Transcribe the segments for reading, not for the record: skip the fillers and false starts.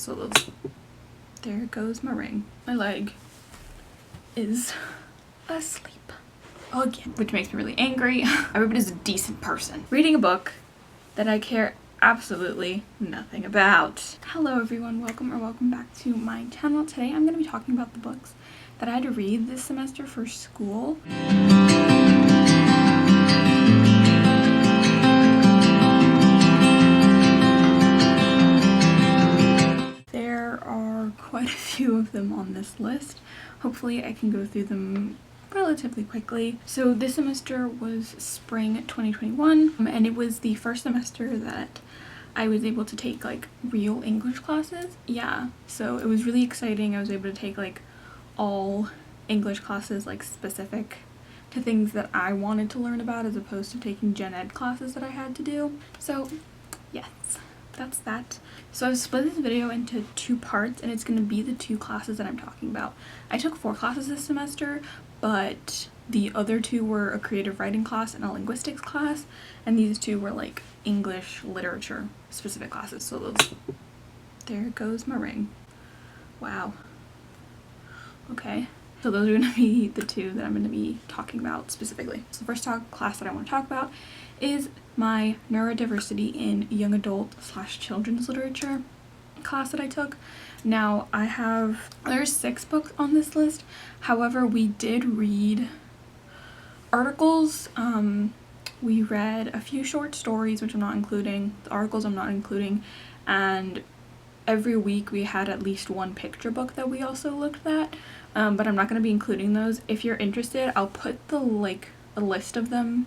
So there goes my ring. My leg is asleep again, which makes me really angry. Everybody's a decent person reading a book that I care absolutely nothing about. Hello everyone, welcome back to my channel. Today I'm going to be talking about the books that I had to read this semester for school. There are quite a few of them on this list. Hopefully I can go through them relatively quickly. So this semester was spring 2021, and it was the first semester that I was able to take like real English classes. Yeah, so it was really exciting. I was able to take like all English classes like specific to things that I wanted to learn about, as opposed to taking gen ed classes that I had to do. So yes, that's that. So I've split this video into two parts, and it's going to be the two classes that I'm talking about. I took 4 classes this semester, but the other 2 were a creative writing class and a linguistics class, and these 2 were like English literature specific classes. So there goes my ring. Wow. Okay. So those are going to be the 2 that I'm going to be talking about specifically. So the first class that I want to talk about is my neurodiversity in young adult / children's literature class that I took. Now there's 6 books on this list. However, we did read articles. We read a few short stories, which I'm not including. The articles I'm not including. And every week we had at least one picture book that we also looked at. But I'm not going to be including those. If you're interested, I'll put a list of them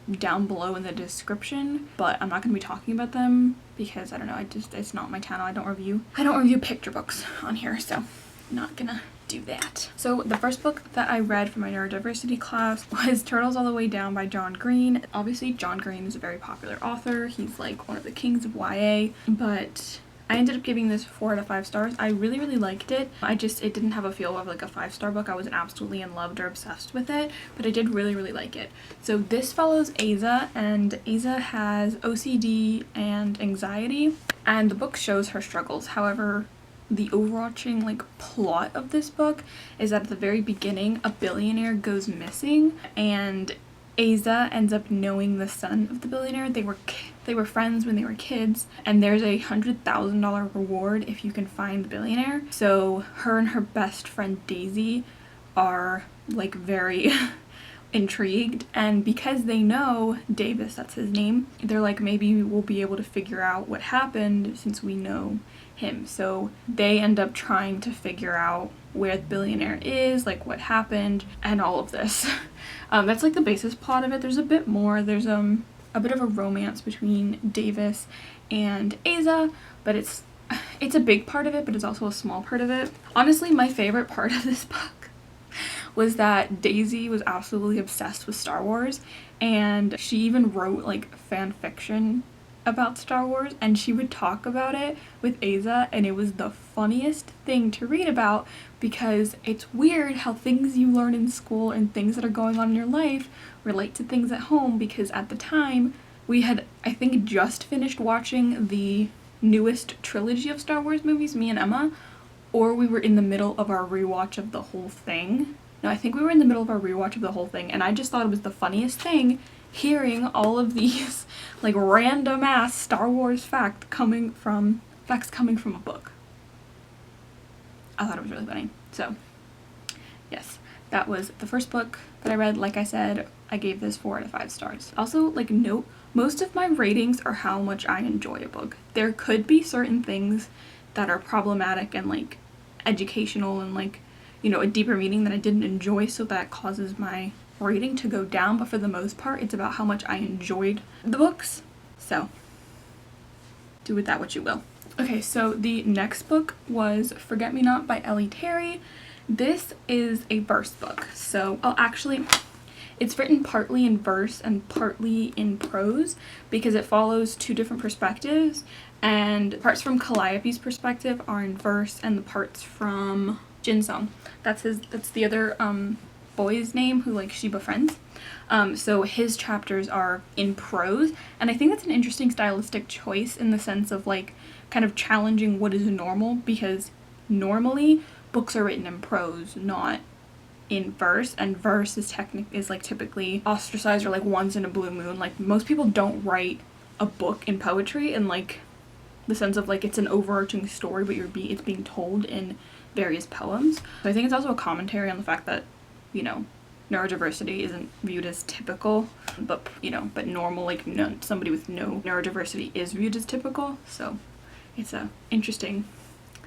down below in the description, but I'm not going to be talking about them because I don't know, it's not my channel. I don't review picture books on here, so I'm not gonna do that. So the first book that I read for my neurodiversity class was Turtles All the Way Down by John Green. Obviously John Green is a very popular author. He's like one of the kings of YA, but I ended up giving this 4 out of 5 stars. I really liked it. It didn't have a feel of like a 5-star book. I wasn't absolutely in love or obsessed with it, but I did really like it. So this follows Eliza, and Eliza has OCD and anxiety, and the book shows her struggles. However, the overarching like plot of this book is that at the very beginning, a billionaire goes missing, and Eliza ends up knowing the son of the billionaire. They were friends when they were kids, and there's a $100,000 reward if you can find the billionaire. So her and her best friend Daisy are like very intrigued, and because they know Davis, that's his name, they're like, maybe we'll be able to figure out what happened since we know him. So they end up trying to figure out where the billionaire is, like what happened, and all of this. That's like the basis plot of it. There's a bit more. There's a bit of a romance between Davis and Eliza, but it's a big part of it, but it's also a small part of it. Honestly, my favorite part of this book was that Daisy was absolutely obsessed with Star Wars, and she even wrote like fan fiction about Star Wars, and she would talk about it with Eliza, and it was the funniest thing to read about, because it's weird how things you learn in school and things that are going on in your life relate to things at home, because at the time we had, I think, just finished watching the newest trilogy of Star Wars movies, me and Emma, or we were in the middle of our rewatch of the whole thing. No, I think we were in the middle of our rewatch of the whole thing, and I just thought it was the funniest thing hearing all of these like random ass Star Wars facts coming from a book. I thought it was really funny. So yes, that was the first book that I read. Like I said, I gave this 4 out of 5 stars. Also, like, note, most of my ratings are how much I enjoy a book. There could be certain things that are problematic and like educational and like, you know, a deeper meaning that I didn't enjoy, so that causes my rating to go down, but for the most part it's about how much I enjoyed the books. So do with that what you will. Okay, so the next book was Forget Me Not by Ellie Terry. This is a verse book. So it's written partly in verse and partly in prose, because it follows 2 different perspectives, and parts from Calliope's perspective are in verse, and the parts from Jinsung, that's the other boy's name who like she befriends. So his chapters are in prose, and I think that's an interesting stylistic choice, in the sense of like kind of challenging what is normal, because normally books are written in prose, not in verse, and verse is like typically ostracized or like once in a blue moon. Like most people don't write a book in poetry in like the sense of like it's an overarching story, but it's being told in various poems. So I think it's also a commentary on the fact that, you know, neurodiversity isn't viewed as typical, but normal, like somebody with no neurodiversity is viewed as typical. So it's a interesting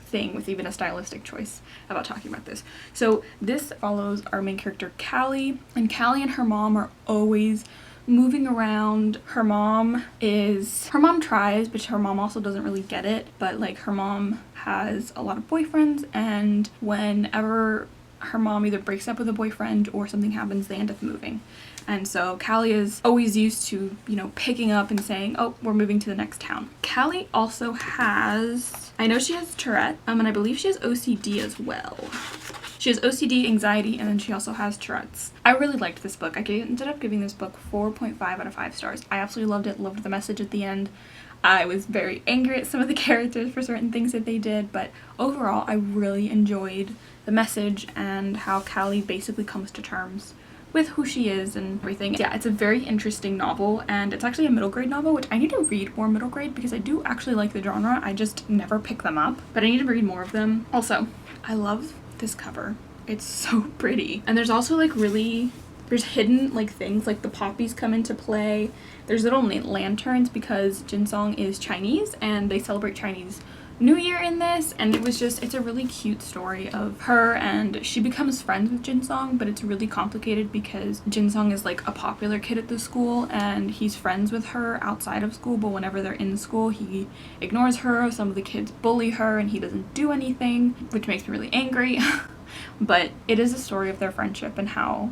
thing with even a stylistic choice about talking about this. So this follows our main character Callie, and Callie and her mom are always moving around. Her mom tries, but her mom also doesn't really get it, but like her mom has a lot of boyfriends, and whenever her mom either breaks up with a boyfriend or something happens, they end up moving. And so Callie is always used to, you know, picking up and saying, oh, we're moving to the next town. Callie also has, I know she has Tourette, and I believe she has OCD as well. She has OCD, anxiety, and then she also has Tourette's. I really liked this book. I ended up giving this book 4.5 out of 5 stars. I absolutely loved it, loved the message at the end. I was very angry at some of the characters for certain things that they did, but overall I really enjoyed the message and how Callie basically comes to terms with who she is and everything. Yeah, it's a very interesting novel, and it's actually a middle grade novel, which I need to read more middle grade because I do actually like the genre. I just never pick them up, but I need to read more of them. Also, I love this cover. It's so pretty. And there's also like there's hidden like things, like the poppies come into play. There's little lanterns because Jinsong is Chinese and they celebrate Chinese New Year in this, and it's a really cute story of her, and she becomes friends with Jinsong, but it's really complicated because Jinsong is like a popular kid at the school and he's friends with her outside of school, but whenever they're in school he ignores her. Some of the kids bully her and he doesn't do anything, which makes me really angry. But it is a story of their friendship and how,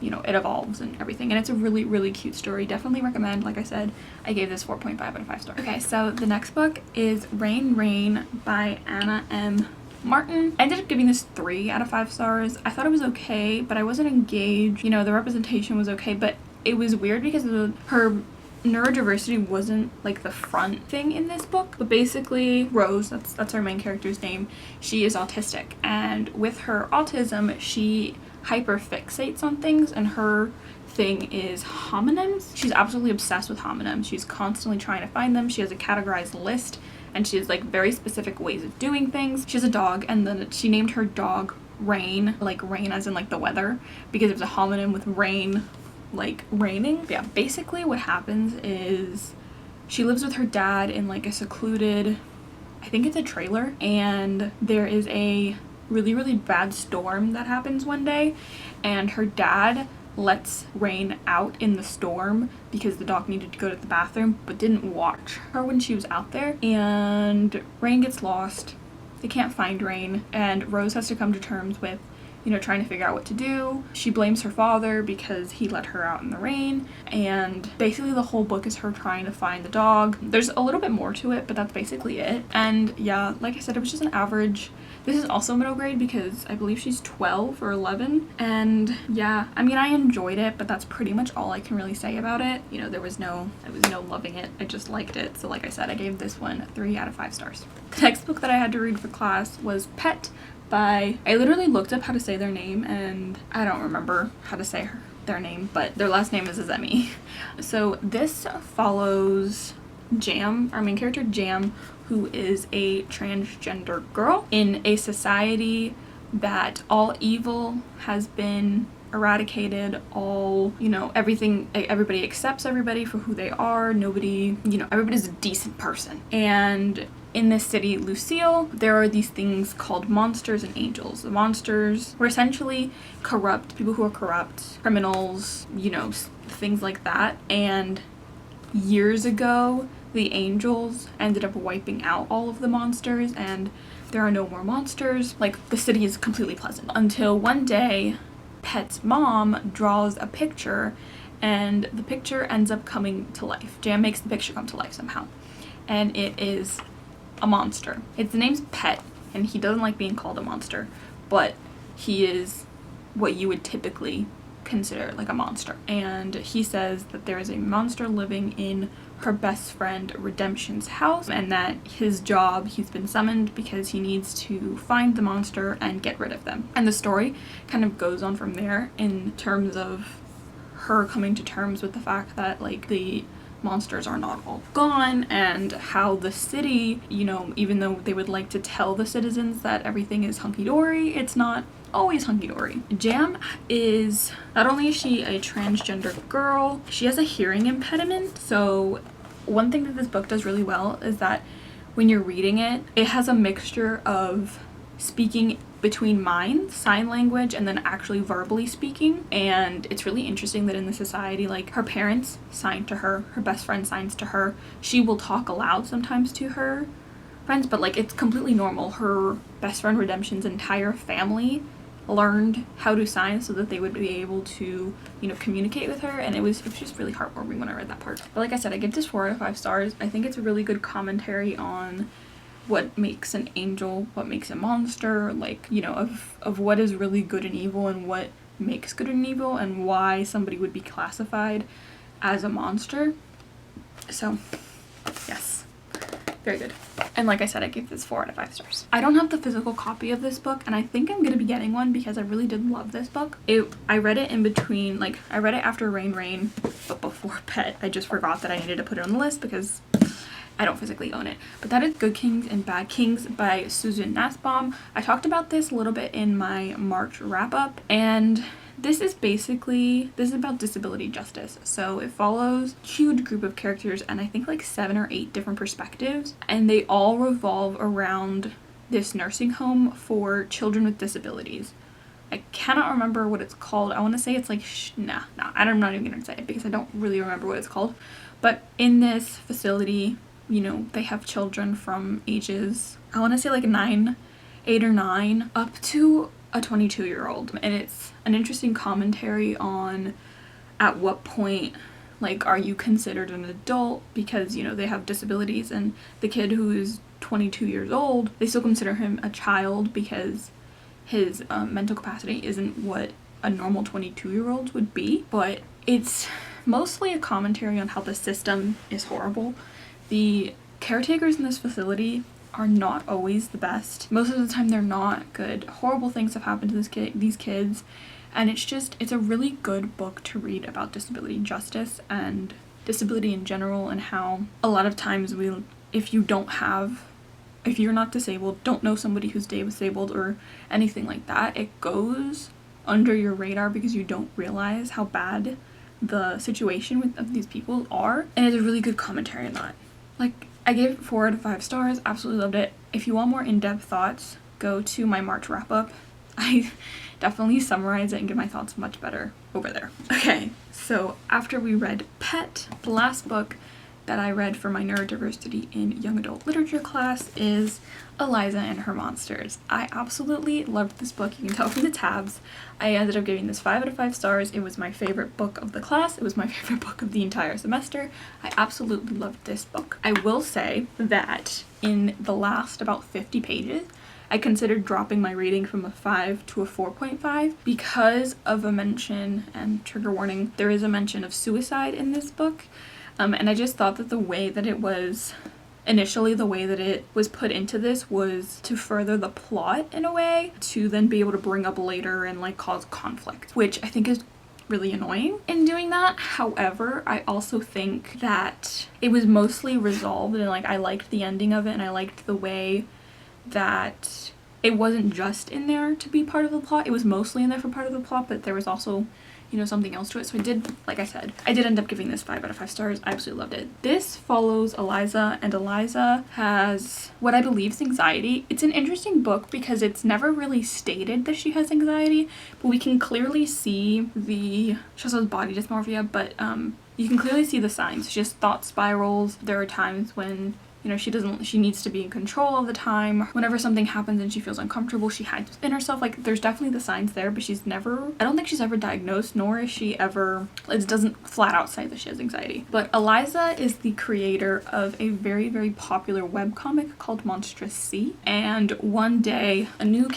you know, it evolves and everything, and it's a really, really cute story. Definitely recommend. Like I said, I gave this 4.5 out of 5 stars. Okay, so the next book is Rain Rain by Anna M. Martin. I ended up giving this 3 out of 5 stars. I thought it was okay, but I wasn't engaged. You know, the representation was okay, but it was weird because her neurodiversity wasn't like the front thing in this book. But basically Rose, that's our main character's name, she is autistic, and with her autism she hyperfixates on things, and her thing is homonyms. She's absolutely obsessed with homonyms. She's constantly trying to find them. She has a categorized list, and she has like very specific ways of doing things. She has a dog, and then she named her dog Rain, like rain as in like the weather, because it was a homonym with rain, like raining. But yeah, basically what happens is she lives with her dad in like a secluded, I think it's a trailer, and there is a really, really bad storm that happens one day, and her dad lets Rain out in the storm because the dog needed to go to the bathroom but didn't watch her when she was out there, and Rain gets lost. They can't find Rain, and Rose has to come to terms with, you know, trying to figure out what to do. She blames her father because he let her out in the rain, and basically the whole book is her trying to find the dog. There's a little bit more to it, but that's basically it. And yeah, like I said, it was just an average. This is also middle grade because I believe she's 12 or 11, and yeah, I mean, I enjoyed it, but that's pretty much all I can really say about it. You know, I was no loving it. I just liked it. So like I said, I gave this one 3 out of 5 stars. The next book that I had to read for class was Pet by, I literally looked up how to say their name and I don't remember how to say their name, but their last name is Azemi. So this follows Jam, our main character Jam, who is a transgender girl in a society that all evil has been eradicated, all, you know, everybody accepts everybody for who they are. Nobody, you know, everybody's a decent person. And in this city, Lucille, there are these things called monsters and angels. The monsters were essentially corrupt, people who are corrupt, criminals, you know, things like that. And years ago, the angels ended up wiping out all of the monsters, and there are no more monsters. Like, the city is completely pleasant. Until one day, Pet's mom draws a picture, and the picture ends up coming to life. Jam makes the picture come to life somehow. And it is a monster. Its name's Pet, and he doesn't like being called a monster, but he is what you would typically consider like a monster. And he says that there is a monster living in her best friend Redemption's house, and that his job, he's been summoned because he needs to find the monster and get rid of them. And the story kind of goes on from there in terms of her coming to terms with the fact that like the monsters are not all gone, and how the city, you know, even though they would like to tell the citizens that everything is hunky-dory, it's not always hunky-dory. Jam is, not only is she a transgender girl, she has a hearing impediment. So one thing that this book does really well is that when you're reading it, it has a mixture of speaking between minds, sign language, and then actually verbally speaking. And it's really interesting that in the society, like, her parents sign to her, her best friend signs to her, she will talk aloud sometimes to her friends, but like it's completely normal. Her best friend Redemption's entire family learned how to sign so that they would be able to, you know, communicate with her, and it was just really heartwarming when I read that part. But like I said, I give this 4 out of 5 stars. I think it's a really good commentary on what makes an angel, what makes a monster, like, you know, of what is really good and evil, and what makes good and evil, and why somebody would be classified as a monster. So yes, very good. And like I said, I gave this 4 out of 5 stars. I don't have the physical copy of this book, and I think I'm gonna be getting one because I really did love this book. I read it in between, like, I read it after Rain, but before Pet. I just forgot that I needed to put it on the list because I don't physically own it. But that is Good Kings and Bad Kings by Susan Nussbaum. I talked about this a little bit in my March wrap-up, and this is about disability justice. So it follows a huge group of characters, and I think like 7 or 8 different perspectives, and they all revolve around this nursing home for children with disabilities. I cannot remember what it's called. I want to say it's like, I'm not even gonna say it because I don't really remember what it's called. But in this facility, you know, they have children from ages, I want to say like 8 or 9 up to a 22-year-old. And it's an interesting commentary on at what point, like, are you considered an adult because, you know, they have disabilities, and the kid who is 22 years old, they still consider him a child because his mental capacity isn't what a normal 22-year-old would be. But it's mostly a commentary on how the system is horrible. The caretakers in this facility are not always the best. Most of the time they're not good. Horrible things have happened to these kids, and it's a really good book to read about disability justice and disability in general, and how a lot of times if you're not disabled, don't know somebody who's disabled or anything like that, it goes under your radar because you don't realize how bad the situation of these people are. And it's a really good commentary on that. Like, I gave it 4 out of 5 stars, absolutely loved it. If you want more in-depth thoughts, go to my March wrap-up. I definitely summarize it and give my thoughts much better over there. Okay, so after we read Pet, the last book that I read for my neurodiversity in young adult literature class is Eliza and Her Monsters. I absolutely loved this book. You can tell from the tabs. I ended up giving this 5 out of 5 stars. It was my favorite book of the class. It was my favorite book of the entire semester. I absolutely loved this book. I will say that in the last about 50 pages, I considered dropping my rating from a 5 to a 4.5 because of a mention, and trigger warning, there is a mention of suicide in this book. And I just thought that the way that it was put into this was to further the plot in a way, to then be able to bring up later and like cause conflict, which I think is really annoying in doing that. However, I also think that it was mostly resolved, and like I liked the ending of it, and I liked the way that it wasn't just in there to be part of the plot. It was mostly in there for part of the plot, but there was also, you know, something else to it. So I did, like I said, I did end up giving this 5 out of 5 stars. I absolutely loved it. This follows Eliza, and Eliza has what I believe is anxiety. It's an interesting book because it's never really stated that she has anxiety, but we can clearly see she also has body dysmorphia, but you can clearly see the signs. She has thought spirals. There are times when, you know, she needs to be in control all the time. Whenever something happens and she feels uncomfortable, she hides within herself. Like, there's definitely the signs there, but I don't think she's ever diagnosed, nor is she ever, it doesn't flat out say that she has anxiety. But Eliza is the creator of a very, very popular webcomic called Monstrous Sea. And one day, a new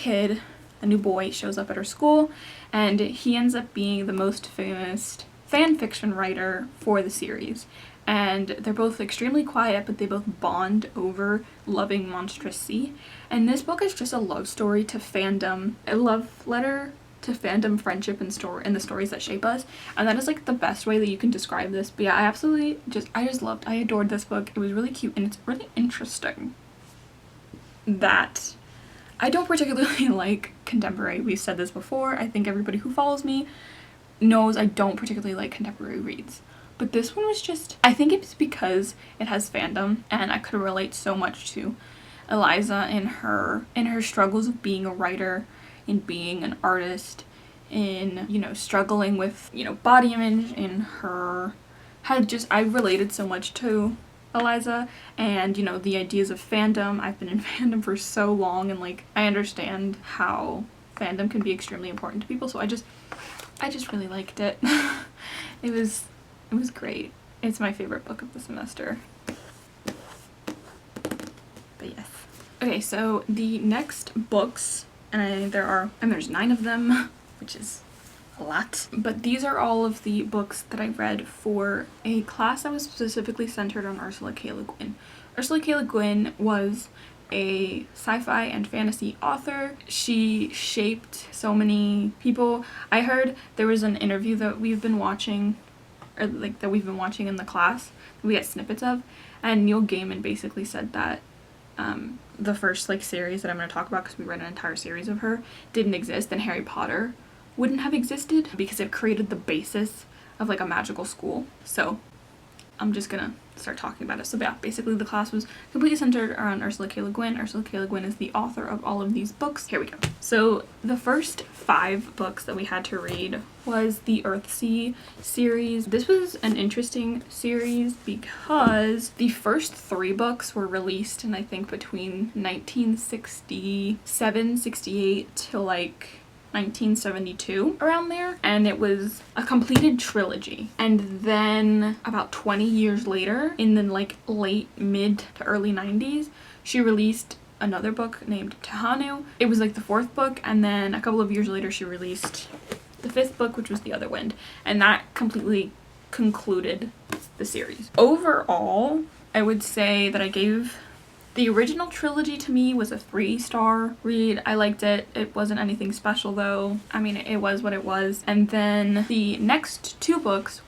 boy shows up at her school, and he ends up being the most famous fan fiction writer for the series. and they're both extremely quiet, but they both bond over loving monstrous sea. And this book is just a love story to fandom, a love letter to fandom, friendship, and the stories that shape us. And that is like the best way that you can describe this. But yeah, I adored this book. It was really cute, and it's really interesting that I don't particularly like contemporary. We've said this before. I think everybody who follows me knows I don't particularly like contemporary reads. But this one was just, I think it's because it has fandom, and I could relate so much to Eliza in her struggles of being a writer, in being an artist, in, you know, struggling with, you know, body image, I related so much to Eliza, and, you know, the ideas of fandom. I've been in fandom for so long, and like I understand how fandom can be extremely important to people, so I just really liked it. It was great. It's my favorite book of the semester. But yes. Okay, so the next books, and there's 9 of them, which is a lot. But these are all of the books that I read for a class that was specifically centered on Ursula K. Le Guin. Ursula K. Le Guin was a sci-fi and fantasy author. She shaped so many people. I heard there was an interview that we've been watching in the class that we get snippets of, and Neil Gaiman basically said that the first like series that I'm going to talk about, because we read an entire series of her, didn't exist, and Harry Potter wouldn't have existed because it created the basis of like a magical school. So I'm just gonna start talking about it. So yeah, basically the class was completely centered around Ursula K. Le Guin. Ursula K. Le Guin is the author of all of these books. Here we go. So the first 5 books that we had to read was the Earthsea series. This was an interesting series because the first 3 books were released in, I think, between 1967, 68 to like 1972, around there, and it was a completed trilogy. And then about 20 years later, in the like late mid to early 90s, she released another book named Tehanu. It was like the 4th book, and then a couple of years later she released the 5th book, which was The Other Wind, and that completely concluded the series. Overall, I would say that I gave the original trilogy, to me, was a 3-star read. I liked it. It wasn't anything special though. I mean, it was what it was. And then the next 2 books,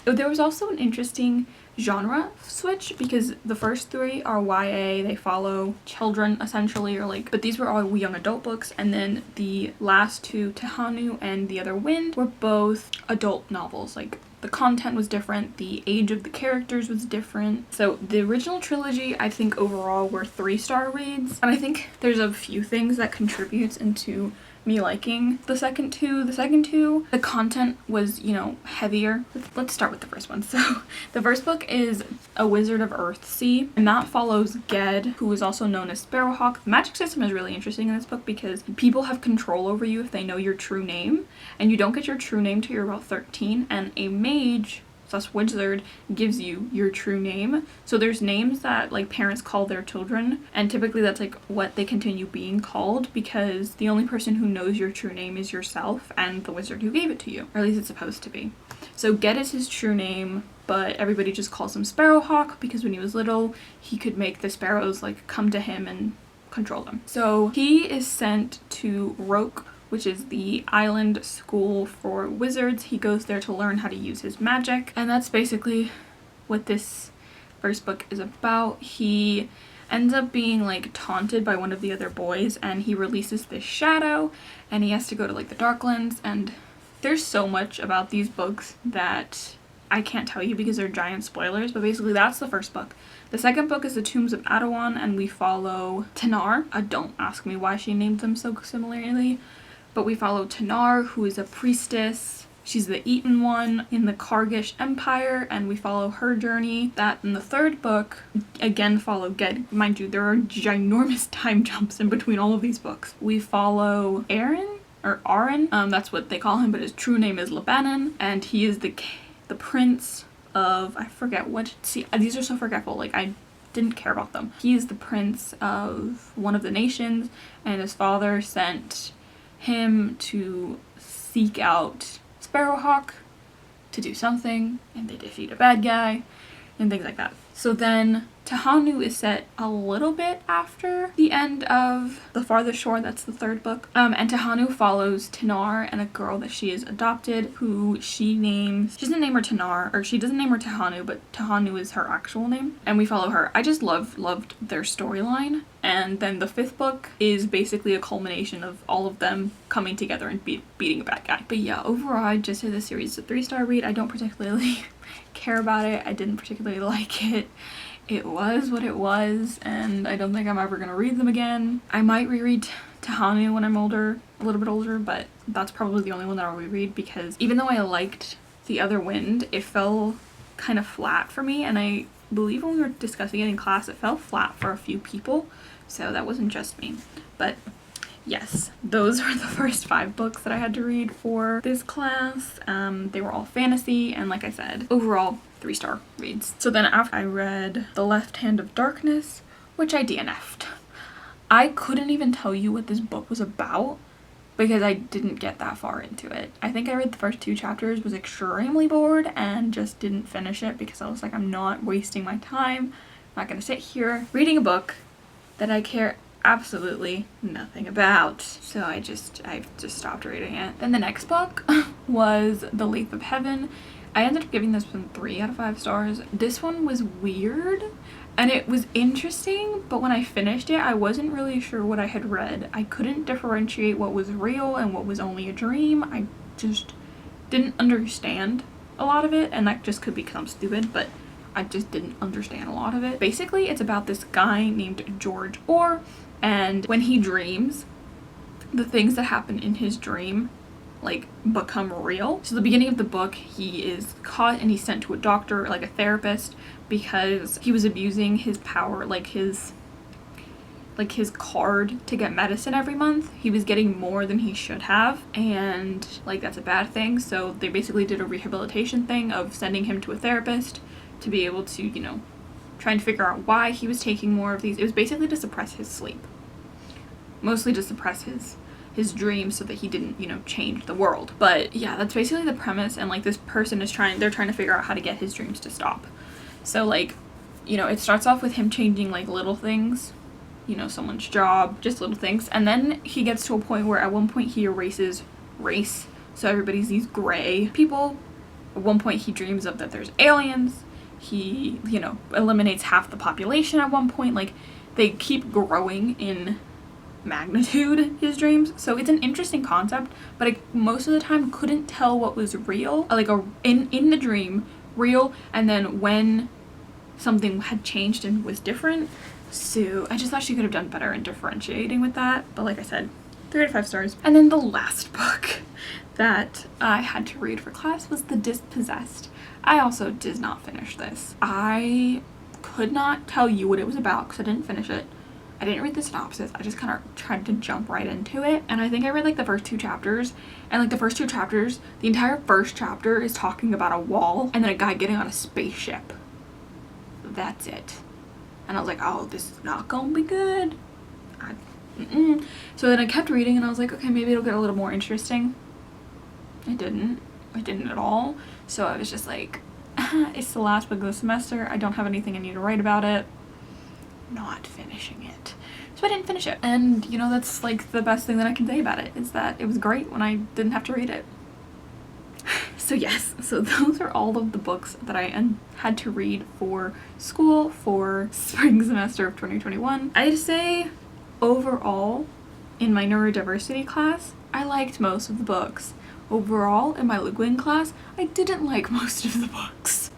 there was also an interesting genre switch, because the first 3 are YA, they follow children essentially, but these were all young adult books, and then the last 2, Tehanu and The Other Wind, were both adult novels. Like, the content was different, the age of the characters was different. So the original trilogy, I think overall were 3-star reads, and I think there's a few things that contributes into me liking the second 2. The content was, you know, heavier. Let's start with the first one. So the first book is A Wizard of Earthsea, and that follows Ged, who is also known as Sparrowhawk. The magic system is really interesting in this book because people have control over you if they know your true name, and you don't get your true name till you're about 13, and a mage / wizard gives you your true name. So there's names that like parents call their children, and typically that's like what they continue being called, because the only person who knows your true name is yourself and the wizard who gave it to you, or at least it's supposed to be. So Ged is his true name, but everybody just calls him Sparrowhawk because when he was little he could make the sparrows like come to him and control them. So he is sent to Roke, which is the island school for wizards. He goes there to learn how to use his magic, and that's basically what this first book is about. He ends up being like taunted by one of the other boys, and he releases this shadow, and he has to go to like the Darklands, and there's so much about these books that I can't tell you because they're giant spoilers, but basically that's the first book. The second book is the Tombs of Atuan, and we follow Tanar. Don't ask me why she named them so similarly. But we follow Tanar, who is a priestess. She's the Eaten One in the Kargish Empire, and we follow her journey. That in the third book, again follow Ged. Mind you, there are ginormous time jumps in between all of these books. We follow Aaron, that's what they call him, but his true name is Lebanon, and he is the prince of, I forget what, see, these are so forgetful, like I didn't care about them. He is the prince of one of the nations, and his father sent him to seek out Sparrowhawk to do something, and they defeat a bad guy. and things like that. So then Tehanu is set a little bit after the end of The Farthest Shore, that's the third book. And Tehanu follows Tanar and a girl that she has adopted who she doesn't name her Tanar, or she doesn't name her Tehanu, but Tehanu is her actual name. And we follow her. I just loved their storyline. And then the fifth book is basically a culmination of all of them coming together and beating a bad guy. But yeah, overall I just say this series is a 3-star read. I don't particularly care about it. I didn't particularly like it. It was what it was, and I don't think I'm ever gonna read them again. I might reread Tehanu when I'm older, a little bit older, but that's probably the only one that I'll reread, because even though I liked The Other Wind, it fell kind of flat for me, and I believe when we were discussing it in class, it fell flat for a few people, so that wasn't just me. But yes, those were the first 5 books that I had to read for this class. They were all fantasy, and like I said, overall 3-star reads. So then after I read The Left Hand of Darkness, which I DNF'd. I couldn't even tell you what this book was about because I didn't get that far into it. I think I read the first 2 chapters, was extremely bored, and just didn't finish it because I was like, I'm not wasting my time. I'm not gonna sit here reading a book that I care absolutely nothing about. So I just stopped reading it. Then the next book was The Lathe of Heaven. I ended up giving this one 3 out of 5 stars. This one was weird and it was interesting, but when I finished it, I wasn't really sure what I had read. I couldn't differentiate what was real and what was only a dream. I just didn't understand a lot of it, and that just could become stupid, but I just didn't understand a lot of it. Basically, it's about this guy named George Orr, and when he dreams, the things that happen in his dream like become real. So the beginning of the book, he is caught and he's sent to a doctor, like a therapist, because he was abusing his power, like his card to get medicine every month. He was getting more than he should have, and like that's a bad thing. So they basically did a rehabilitation thing of sending him to a therapist to be able to, you know, try and figure out why he was taking more of these. It was basically to suppress his sleep, mostly to suppress his dreams so that he didn't, you know, change the world. But yeah, that's basically the premise, and like this person is they're trying to figure out how to get his dreams to stop. So like, you know, it starts off with him changing like little things, you know, someone's job, just little things, and then he gets to a point where at one point he erases race, so everybody's these gray people. At one point he dreams of that there's aliens. He, you know, eliminates half the population at one point. Like, they keep growing in magnitude, his dreams. So it's an interesting concept, but I most of the time couldn't tell what was real, like in the dream real, and then when something had changed and was different. So I just thought she could have done better in differentiating with that, but like I said, 3 out of 5 stars. And then the last book that I had to read for class was The Dispossessed. I also did not finish this. I could not tell you what it was about because I didn't finish it. I didn't read the synopsis. I just kind of tried to jump right into it. And I think I read like the first 2 chapters. And like the first 2 chapters, the entire first chapter is talking about a wall and then a guy getting on a spaceship. That's it. And I was like, oh, this is not gonna be good. So then I kept reading and I was like, okay, maybe it'll get a little more interesting. It didn't. It didn't at all. So I was just like, it's the last book of the semester. I don't have anything I need to write about it. Not finishing it. So I didn't finish it. And you know, that's like the best thing that I can say about it, is that it was great when I didn't have to read it. So yes, so those are all of the books that I had to read for school for spring semester of 2021. I'd say overall in my neurodiversity class, I liked most of the books. Overall in my Linguine class, I didn't like most of the books.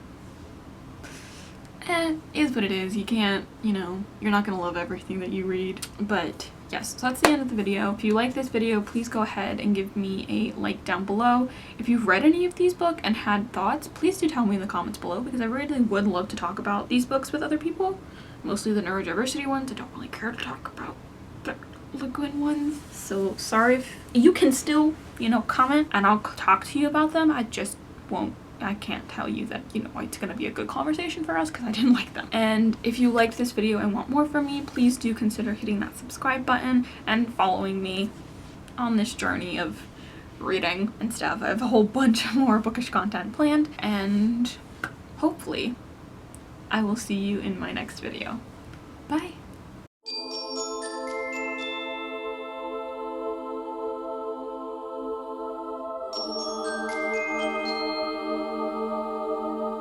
Is what it is. You can't, you know, you're not gonna love everything that you read. But yes, so that's the end of the video. If you like this video, please go ahead and give me a like down below. If you've read any of these books and had thoughts, please do tell me in the comments below, because I really would love to talk about these books with other people. Mostly the neurodiversity ones. I don't really care to talk about the Linguine ones. So sorry if you can still, you know, comment and I'll talk to you about them. I just won't. I can't tell you that, you know, it's gonna be a good conversation for us because I didn't like them. And if you liked this video and want more from me, please do consider hitting that subscribe button and following me on this journey of reading and stuff. I have a whole bunch of more bookish content planned, and hopefully I will see you in my next video. Bye!